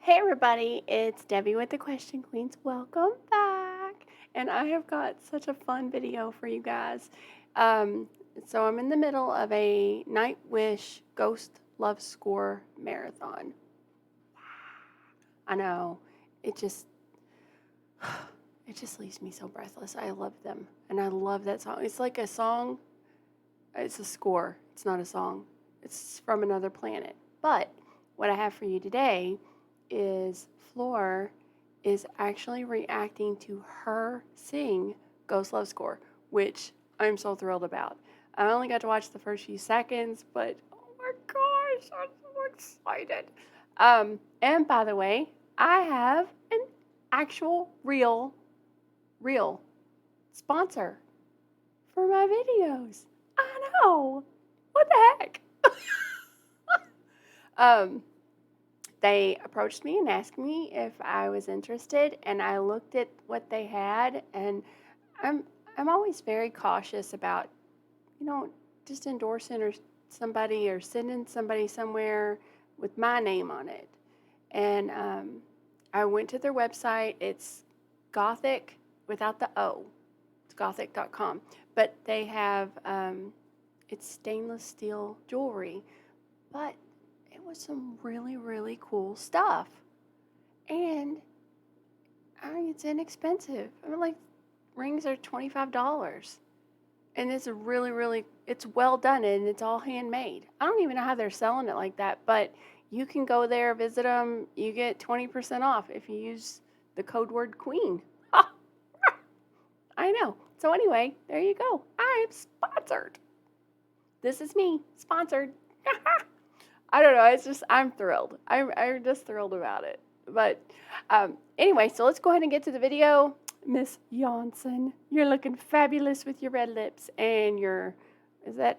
Hey everybody, it's Debbie with the Question Queens. Welcome back. And I have got such a fun video for you guys. So I'm in the middle of a Nightwish Ghost Love Score marathon. I know, it just leaves me so breathless. I love them and I love that song. It's like a song, it's a score. It's not a song. It's from another planet. But what I have for you today is Floor is actually reacting to her sing Ghost Love Score, which I'm so thrilled about. I only got to watch the first few seconds, but oh my gosh, I'm so excited. And by the way, I have an actual real sponsor for my videos. I know. What the heck? They approached me and asked me if I was interested, and I looked at what they had, and I'm always very cautious about, just endorsing somebody or sending somebody somewhere with my name on it. And I went to their website. It's Gothic without the O. It's gothic.com. But they have it's stainless steel jewelry, but it was some really cool stuff, and it's inexpensive. I mean, like, rings are $25, and it's it's well done, and it's all handmade. I don't even know how they're selling it like that, but you can go there, visit them. You get 20% off if you use the code word Queen. I know. So anyway, there you go. I'm sponsored. This is me, sponsored. I don't know. It's just, I'm thrilled. I'm just thrilled about it. But anyway, so let's go ahead and get to the video. Miss Jansen, you're looking fabulous with your red lips and your, is that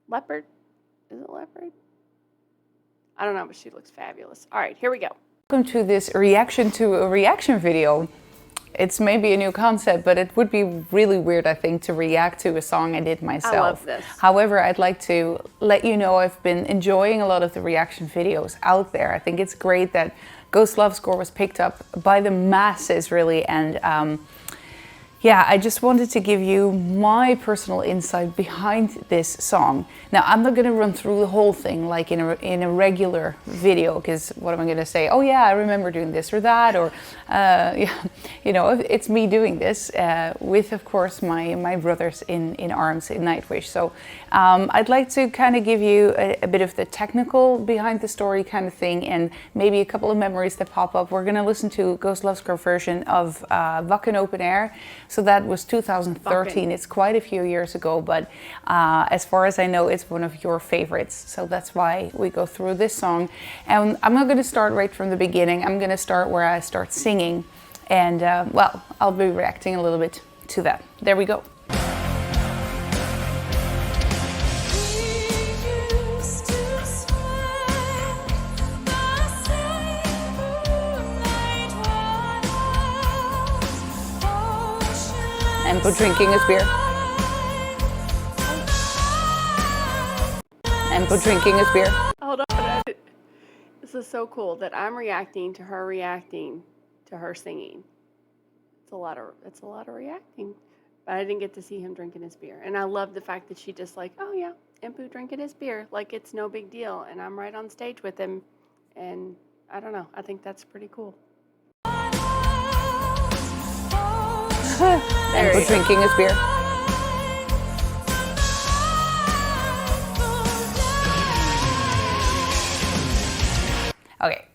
leopard? Is it leopard? I don't know, but she looks fabulous. All right, here we go. Welcome to this reaction to a reaction video. It's maybe a new concept, but it would be really weird, I think, to react to a song I did myself. I love this. However, I'd like to let you know I've been enjoying a lot of the reaction videos out there. I think it's great that Ghost Love Score was picked up by the masses, really, and yeah, I just wanted to give you my personal insight behind this song. Now, I'm not going to run through the whole thing like in a regular video, because what am I going to say? Oh yeah, I remember doing this or that, or yeah, it's me doing this with, of course, my brothers in arms in Nightwish. So I'd like to kind of give you a bit of the technical behind the story kind of thing, and maybe a couple of memories that pop up. We're going to listen to Ghost Love Score version of Wacken Open Air. So that was 2013. It's quite a few years ago, but as far as I know, it's one of your favorites. So that's why we go through this song. And I'm not going to start right from the beginning. I'm going to start where I start singing. And well, I'll be reacting a little bit to that. There we go. And for drinking his beer. And for drinking his beer. Hold on. This is so cool that I'm reacting to her singing. It's a lot of reacting. But I didn't get to see him drinking his beer. And I love the fact that she just like, oh yeah, Impu drinking his beer. Like it's no big deal. And I'm right on stage with him. And I don't know. I think that's pretty cool. And for drinking his beer. Okay.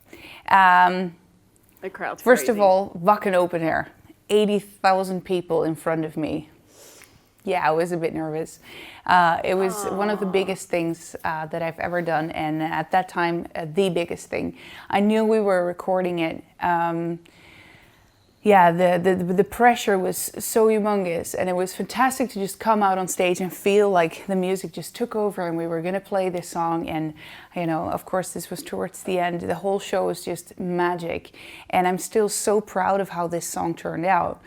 The crowd's First crazy. of all, Wacken Open Air. 80,000 people in front of me. Yeah, I was a bit nervous. It was one of the biggest things that I've ever done, and at that time, the biggest thing. I knew we were recording it. Yeah, the pressure was so humongous, and it was fantastic to just come out on stage and feel like the music just took over and we were going to play this song. And, of course, this was towards the end. The whole show was just magic, and I'm still so proud of how this song turned out.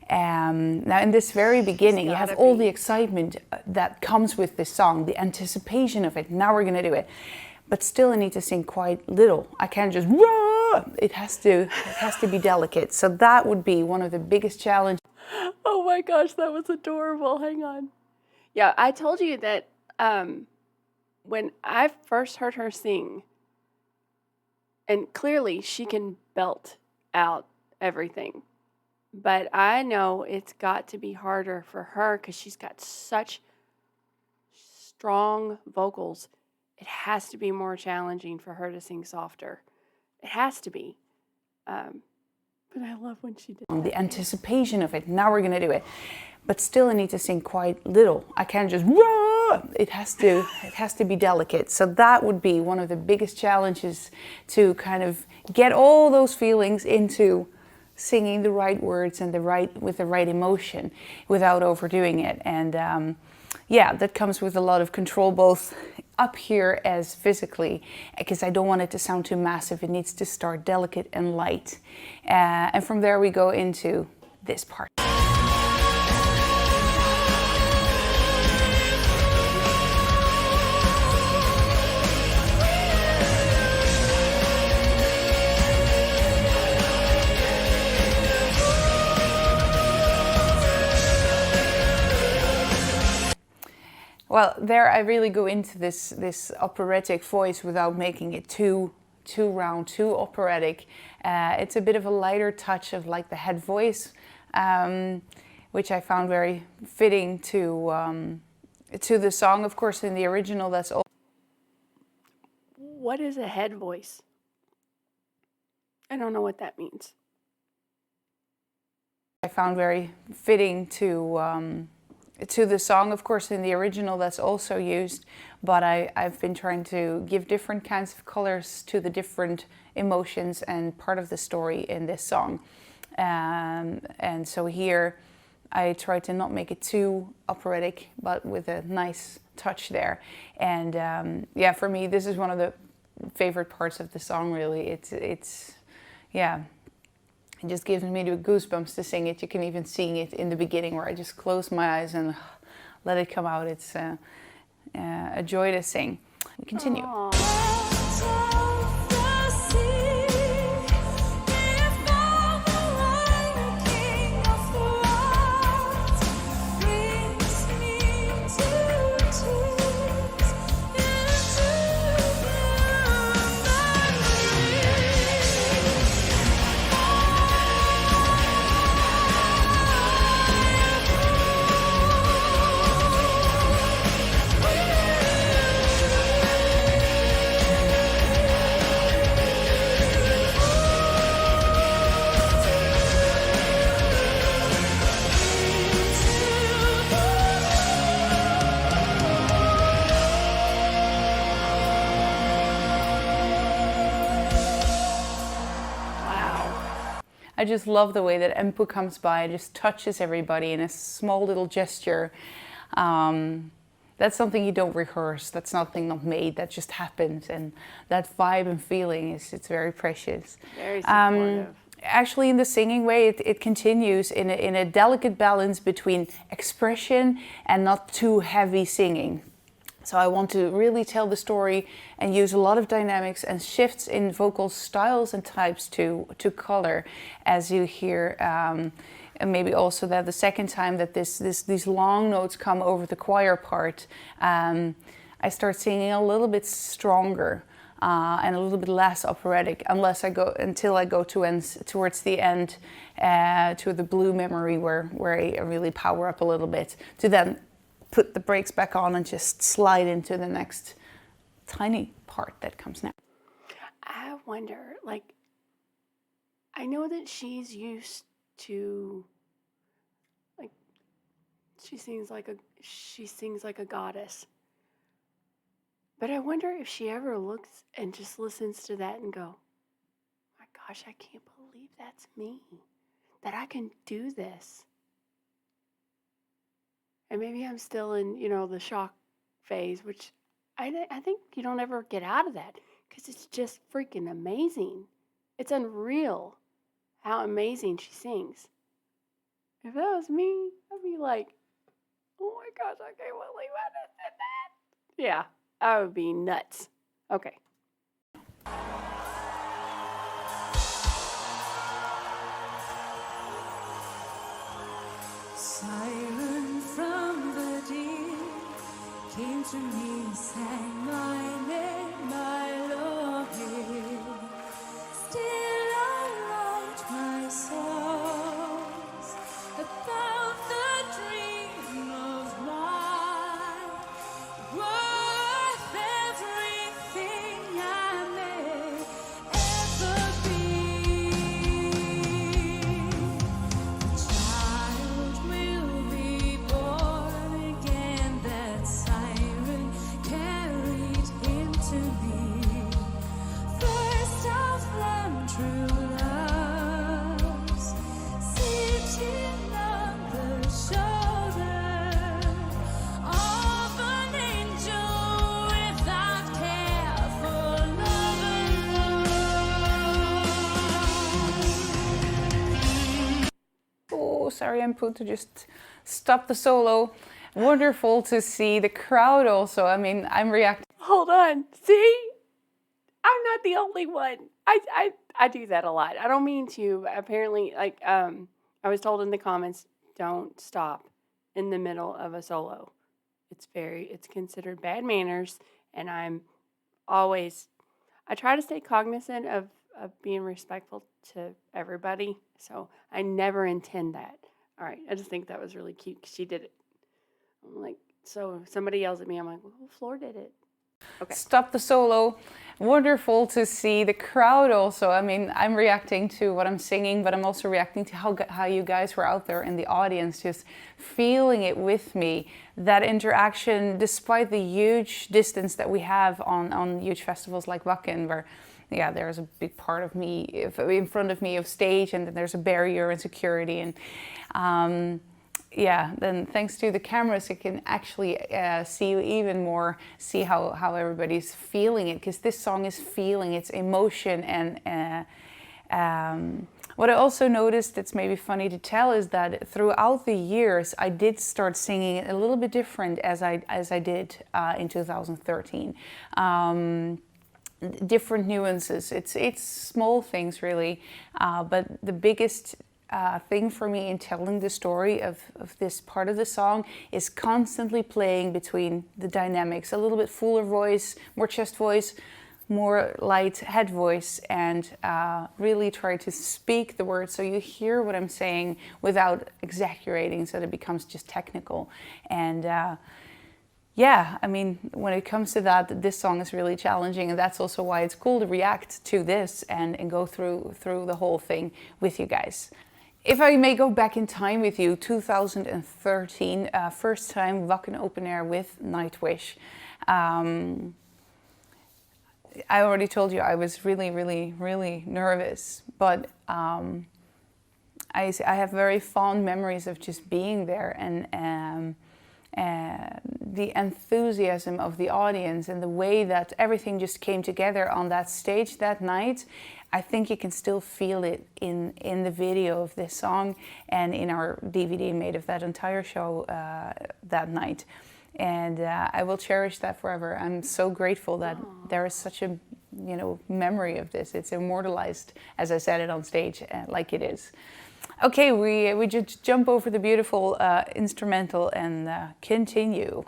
Now, in this very beginning, you have all the excitement that comes with this song, the anticipation of it. Now we're going to do it. but still I need to sing quite little. I can't just "Wah!" It has to be delicate. So that would be one of the biggest challenges. Oh my gosh, that was adorable. Hang on. Yeah, I told you that when I first heard her sing, and clearly she can belt out everything, but I know it's got to be harder for her because she's got such strong vocals. It has to be more challenging for her to sing softer. It has to be. But I love when she did The anticipation of it. Now we're gonna do it, but still I need to sing quite little. I can't just "Wah!" It has to be delicate. So that would be one of the biggest challenges, to kind of get all those feelings into singing the right words and with the right emotion without overdoing it. And yeah, that comes with a lot of control, both up here as physically, because I don't want it to sound too massive. It needs to start delicate and light. And from there we go into this part. Well, there I really go into this operatic voice without making it too round, too operatic. It's a bit of a lighter touch of like the head voice, which I found very fitting to the song. Of course, in the original, that's all. What is a head voice? I don't know what that means. I found very fitting to the song. Of course, in the original that's also used, but I've been trying to give different kinds of colors to the different emotions and part of the story in this song. And so here I try to not make it too operatic, but with a nice touch there. And yeah, for me, this is one of the favorite parts of the song, really. It's yeah. It just gives me the goosebumps to sing it. You can even see it in the beginning where I just close my eyes and let it come out. It's a joy to sing. We continue. Aww. I just love the way that Empu comes by and just touches everybody in a small little gesture. That's something you don't rehearse. That's nothing not made. That just happens, and that vibe and feeling it's very precious. Very supportive. Actually, in the singing way, it continues in a delicate balance between expression and not too heavy singing. So I want to really tell the story and use a lot of dynamics and shifts in vocal styles and types to color, as you hear. And maybe also that the second time that these long notes come over the choir part, I start singing a little bit stronger and a little bit less operatic, until I go towards the end to the Blue Memory, where I really power up a little bit to then put the brakes back on and just slide into the next tiny part that comes now. I wonder, like, I know that she's used to, like, she sings like a goddess. But I wonder if she ever looks and just listens to that and go, my gosh, I can't believe that's me, that I can do this. And maybe I'm still in, the shock phase, which I think you don't ever get out of that, because it's just freaking amazing. It's unreal how amazing she sings. If that was me, I'd be like, oh my gosh, I can't believe I just did that. Yeah, I would be nuts. Okay. Siren from the deep came to me, sang my name, my Lord. Still I write my songs about the dream of mine, worth everything I may ever be. Child will be born again, that siren carried him to me. First of them true loves, sitting on the shoulder of an angel without care for love alone. Oh, sorry, I'm put to just stop the solo. Wonderful to see the crowd also. I mean, I'm reacting. Hold on. See? I'm not the only one. I do that a lot. I don't mean to. Apparently, like, I was told in the comments, don't stop in the middle of a solo. It's considered bad manners, and I try to stay cognizant of being respectful to everybody, so I never intend that. All right, I just think that was really cute 'cause she did it. I'm like, so somebody yells at me, I'm like, well, Floor did it. Okay. Stop the solo. Wonderful to see the crowd also. I mean, I'm reacting to what I'm singing, but I'm also reacting to how you guys were out there in the audience, just feeling it with me. That interaction, despite the huge distance that we have on huge festivals like Wacken, where yeah, there's a big part of me in front of me of stage, and then there's a barrier and security, and yeah, then thanks to the cameras, you can actually see even more, see how everybody's feeling it, because this song is feeling its emotion. And what I also noticed, it's maybe funny to tell, is that throughout the years, I did start singing it a little bit different as I did in 2013. Different nuances. It's small things really, but the biggest thing for me in telling the story of this part of the song is constantly playing between the dynamics, a little bit fuller voice, more chest voice, more light head voice, and really try to speak the words so you hear what I'm saying without exaggerating, so that it becomes just technical. And yeah, I mean, when it comes to that, this song is really challenging, and that's also why it's cool to react to this and go through the whole thing with you guys. If I may go back in time with you, 2013, first time Wacken Open Air with Nightwish. I already told you I was really nervous, but I have very fond memories of just being there, and the enthusiasm of the audience and the way that everything just came together on that stage that night. I think you can still feel it in the video of this song and in our DVD made of that entire show that night. And I will cherish that forever. I'm so grateful that there is such a memory of this. It's immortalized, as I said it on stage, like it is. Okay, we just jump over the beautiful instrumental and continue.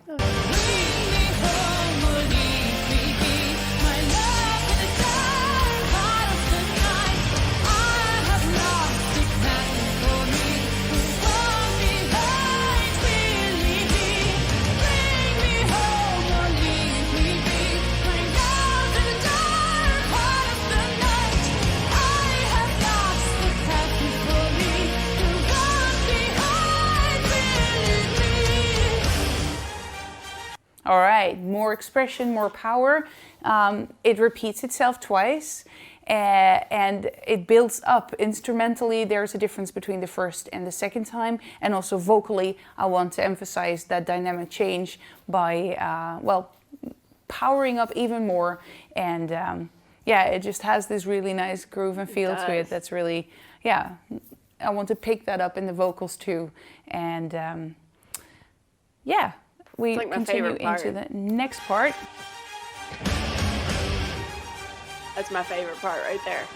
All right, more expression, more power. It repeats itself twice and it builds up. Instrumentally, there's a difference between the first and the second time. And also vocally, I want to emphasize that dynamic change by, powering up even more. And yeah, it just has this really nice groove and feel to it that's really, yeah, I want to pick that up in the vocals too. And yeah. We continue into the next part. That's my favorite part right there.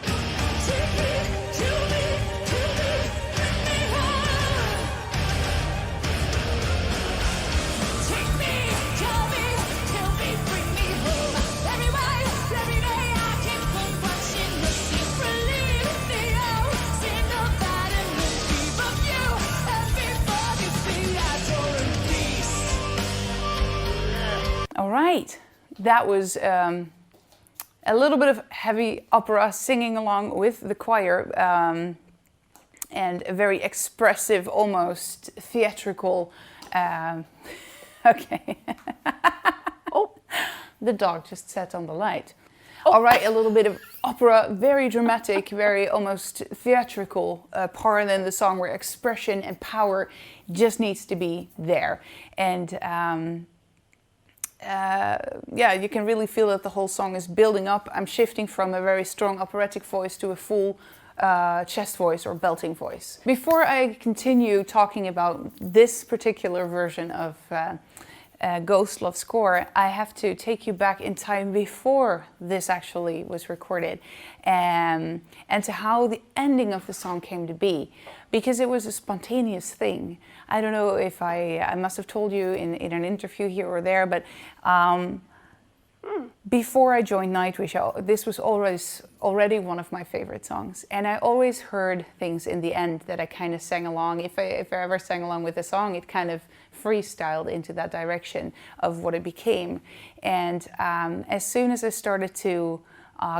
All right, that was a little bit of heavy opera singing along with the choir, and a very expressive, almost theatrical. Okay. Oh, the dog just sat on the light. Oh. All right, a little bit of opera, very dramatic, very almost theatrical part in the song where expression and power just needs to be there. And yeah, you can really feel that the whole song is building up. I'm shifting from a very strong operatic voice to a full chest voice or belting voice. Before I continue talking about this particular version of Ghost Love score, I have to take you back in time before this actually was recorded, and to how the ending of the song came to be, because it was a spontaneous thing. I don't know if I must have told you in an interview here or there, but before I joined Nightwish, this was already one of my favorite songs, and I always heard things in the end that I kind of sang along. If I ever sang along with a song, it kind of freestyled into that direction of what it became. And as soon as I started to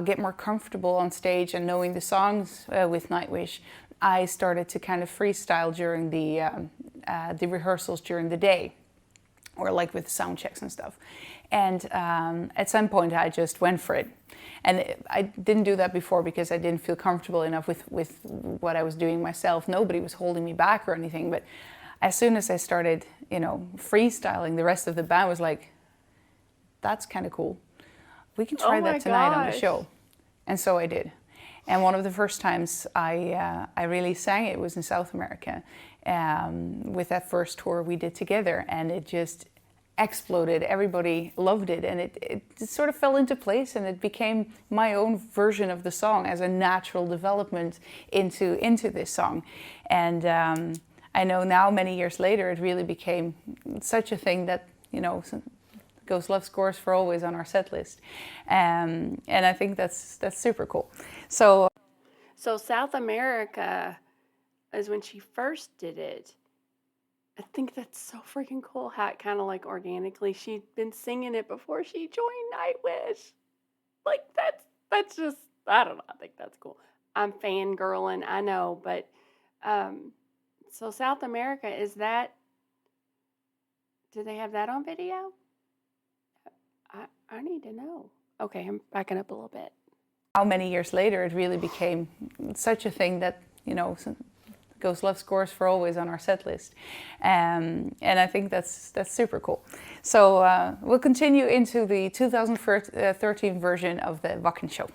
get more comfortable on stage and knowing the songs with Nightwish, I started to kind of freestyle during the rehearsals during the day, or like with sound checks and stuff. And at some point I just went for it. And I didn't do that before because I didn't feel comfortable enough with what I was doing myself. Nobody was holding me back or anything. But as soon as I started, freestyling, the rest of the band was like, that's kind of cool. We can try that tonight on the show. And so I did. And one of the first times I really sang it was in South America, with that first tour we did together, and it just exploded. Everybody loved it, and it sort of fell into place, and it became my own version of the song as a natural development into this song. And I know now, many years later, it really became such a thing that, Ghost Love scores for always on our set list. And I think that's super cool. So South America is when she first did it. I think that's so freaking cool how it kind of like organically, she'd been singing it before she joined Nightwish. Like that's just, I don't know, I think that's cool. I'm fangirling, I know, but so South America, do they have that on video? I need to know. Okay, I'm backing up a little bit. How many years later it really became such a thing that, Ghost Love scores for always on our set list. And I think that's super cool. So we'll continue into the 2013 version of the Wacken Show.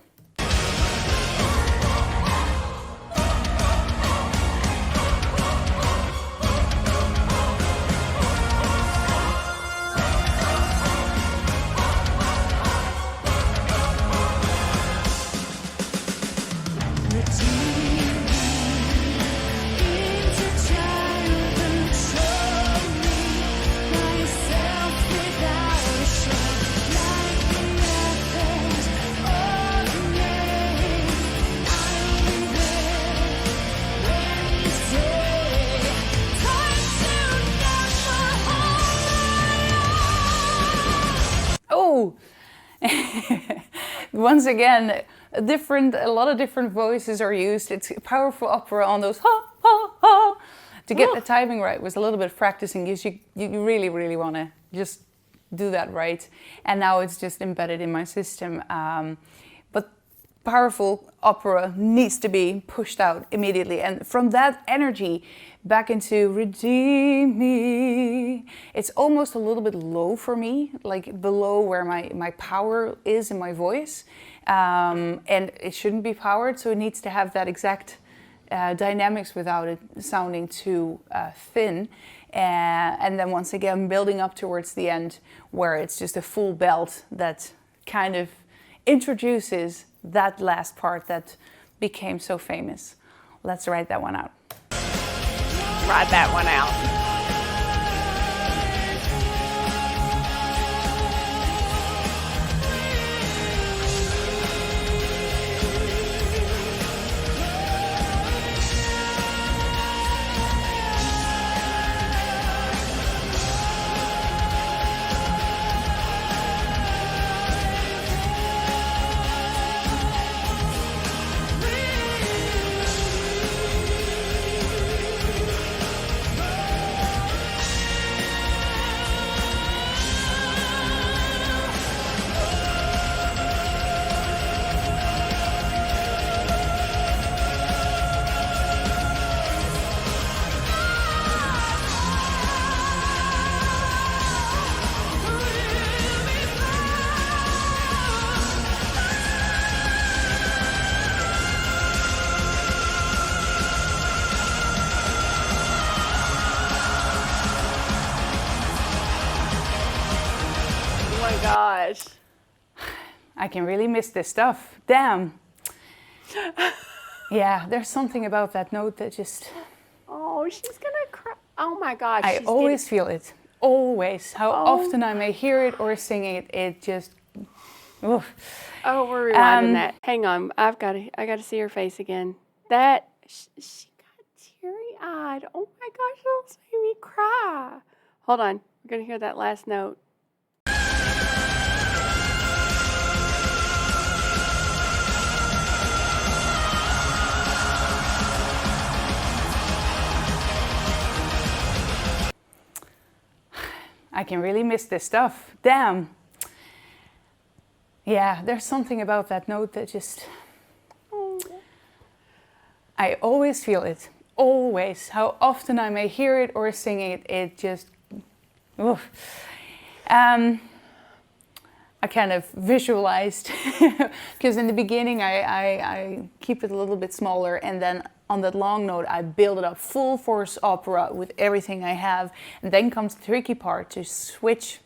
Once again, a lot of different voices are used. It's powerful opera on those ha, ha, ha. To get the timing right was a little bit of practicing, because you really, really want to just do that right. And now it's just embedded in my system. But powerful opera needs to be pushed out immediately. And from that energy back into Redeem Me, it's almost a little bit low for me, like below where my power is in my voice. And it shouldn't be powered, so it needs to have that exact dynamics without it sounding too thin. And then once again, building up towards the end where it's just a full belt that kind of introduces that last part that became so famous. Let's write that one out. Ride that one out. Oh my gosh. I can really miss this stuff. Damn. Yeah, there's something about that note that just... Oh, she's gonna cry. Oh my gosh. I she's always feel it. Always. How Oh. often I may hear it or sing it, it just... Oof. Oh, we're rewinding that. Hang on. I gotta see her face again. That, she got teary-eyed. Oh my gosh, that made me cry. Hold on. We're gonna hear that last note. I can really miss this stuff. Damn. Yeah, there's something about that note that just... I always feel it. Always. How often I may hear it or sing it, it just... Oof. I kind of visualized, because in the beginning I keep it a little bit smaller, and then on that long note I build it up full force opera with everything I have, and then comes the tricky part to switch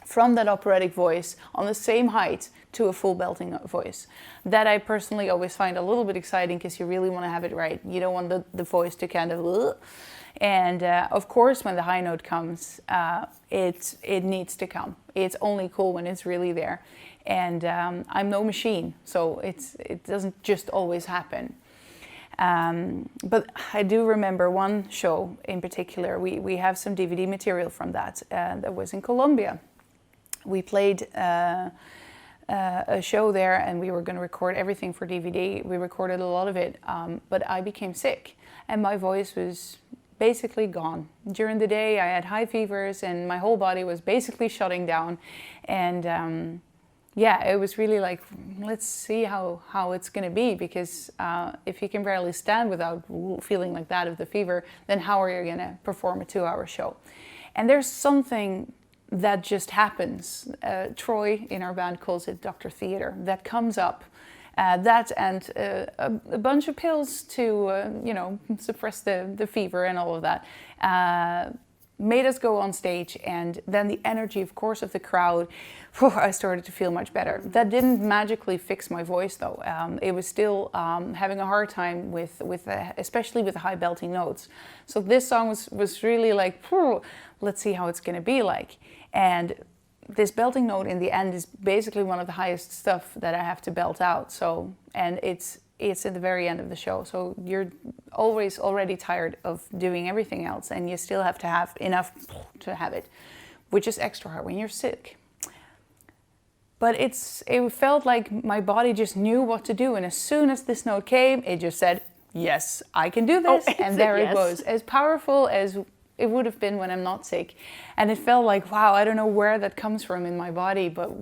from that operatic voice on the same height to a full belting voice. That I personally always find a little bit exciting, because you really want to have it right. You don't want the voice to kind of... And of course, when the high note comes, it needs to come. It's only cool when it's really there. And I'm no machine, so it doesn't just always happen. But I do remember one show in particular. We have some DVD material from that. That was in Colombia. We played a show there, and we were going to record everything for DVD. We recorded a lot of it, but I became sick, and my voice was basically gone. During the day I had high fevers and my whole body was basically shutting down, and yeah, it was really like, let's see how it's gonna be, because if you can barely stand without feeling like that of the fever, then how are you gonna perform a 2-hour show? And there's something that just happens. Troy in our band calls it Dr. Theater, that comes up. That and a bunch of pills to, you know, suppress the fever and all of that, made us go on stage. And then the energy, of course, of the crowd, I started to feel much better. That didn't magically fix my voice, though. It was still having a hard time with especially with the high belting notes. So this song was really like, let's see how it's going to be like. And this belting note in the end is basically one of the highest stuff that I have to belt out. So, and it's at the very end of the show. So you're always already tired of doing everything else, and you still have to have enough to have it, which is extra hard when you're sick. But it felt like my body just knew what to do. And as soon as this note came, it just said, yes, I can do this. And there it was, as powerful as it would have been when I'm not sick. And it felt like, wow, I don't know where that comes from in my body, but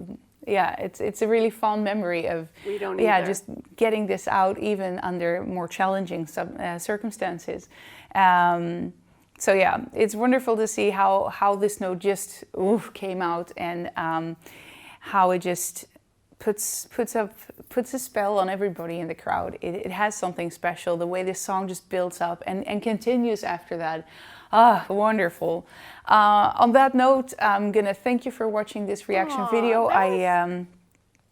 yeah, it's a really fond memory of, we don't yeah, either. just getting this out even under more challenging circumstances. So yeah, it's wonderful to see how this note just came out, and how it just puts a spell on everybody in the crowd. It has something special, the way this song just builds up and continues after that. Ah, wonderful. On that note, I'm gonna thank you for watching this reaction video.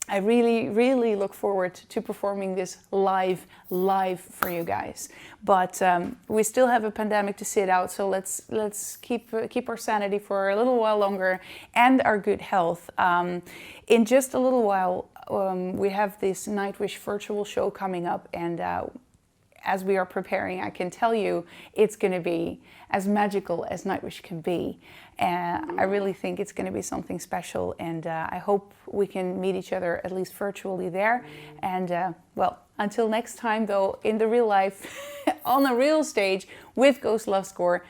I really, really look forward to performing this live for you guys. But we still have a pandemic to sit out, so let's keep our sanity for a little while longer and our good health. In just a little while, we have this Nightwish virtual show coming up, and as we are preparing, I can tell you it's going to be as magical as Nightwish can be. And I really think it's going to be something special, and I hope we can meet each other at least virtually there. And well, until next time though, in the real life, on a real stage with Ghost Love Score,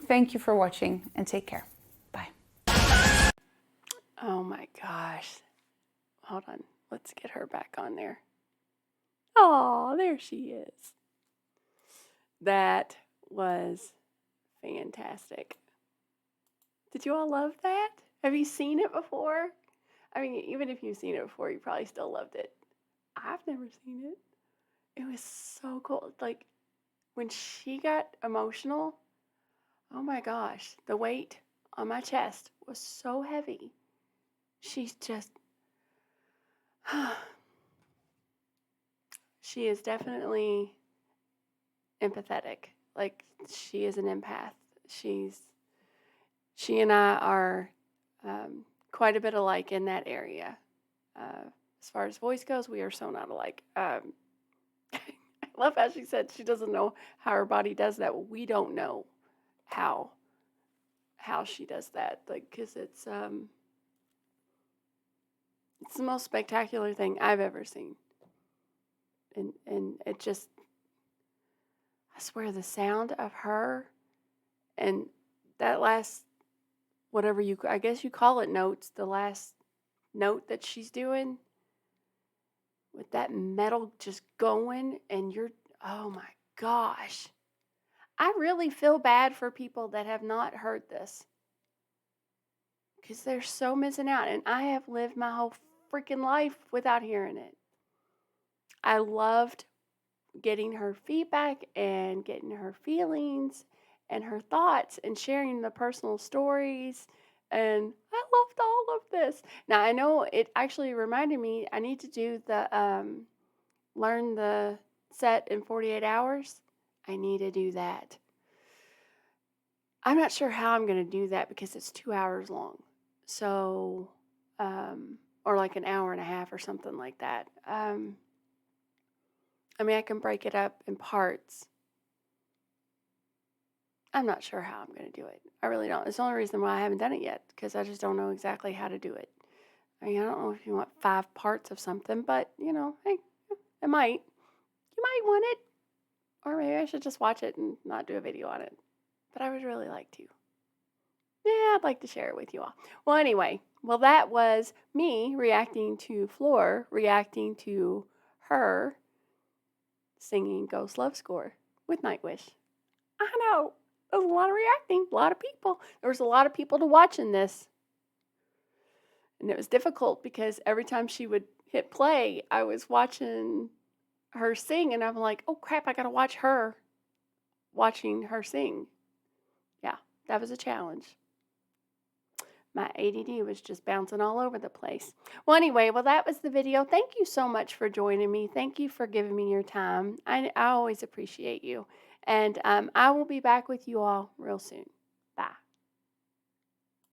thank you for watching and take care. Bye. Oh my gosh. Hold on. Let's get her back on there. Oh, there she is. That was fantastic. Did you all love that? Have you seen it before? I mean, even if you've seen it before, you probably still loved it. I've never seen it. It was so cool. Like, when she got emotional, oh my gosh, the weight on my chest was so heavy. She's just, she is definitely empathetic. Like, she is an empath. She and I are quite a bit alike in that area. As far as voice goes, we are so not alike. I love how she said she doesn't know how her body does that. We don't know how she does that. Like, because it's the most spectacular thing I've ever seen. And it just, I swear, the sound of her and that last, whatever I guess you call it, notes, the last note that she's doing with that metal just going, and oh my gosh. I really feel bad for people that have not heard this, because they're so missing out, and I have lived my whole freaking life without hearing it. I loved getting her feedback and getting her feelings and her thoughts and sharing the personal stories, and I loved all of this. Now, I know it actually reminded me I need to do the learn the set in 48 hours. I need to do that. I'm not sure how I'm going to do that because it's 2 hours long. So, or like an hour and a half or something like that. I mean, I can break it up in parts. I'm not sure how I'm going to do it. I really don't. It's the only reason why I haven't done it yet, because I just don't know exactly how to do it. I mean, I don't know if you want 5 parts of something, but, you know, hey, it might. You might want it. Or maybe I should just watch it and not do a video on it. But I would really like to. Yeah, I'd like to share it with you all. Well, anyway, that was me reacting to Floor, reacting to her singing Ghost Love Score with Nightwish. I know. There was a lot of reacting, a lot of people. There was a lot of people to watch in this. And it was difficult because every time she would hit play, I was watching her sing, and I'm like, oh crap, I gotta watch her watching her sing. Yeah, that was a challenge. My ADD was just bouncing all over the place. Well, anyway, that was the video. Thank you so much for joining me. Thank you for giving me your time. I always appreciate you. And I will be back with you all real soon.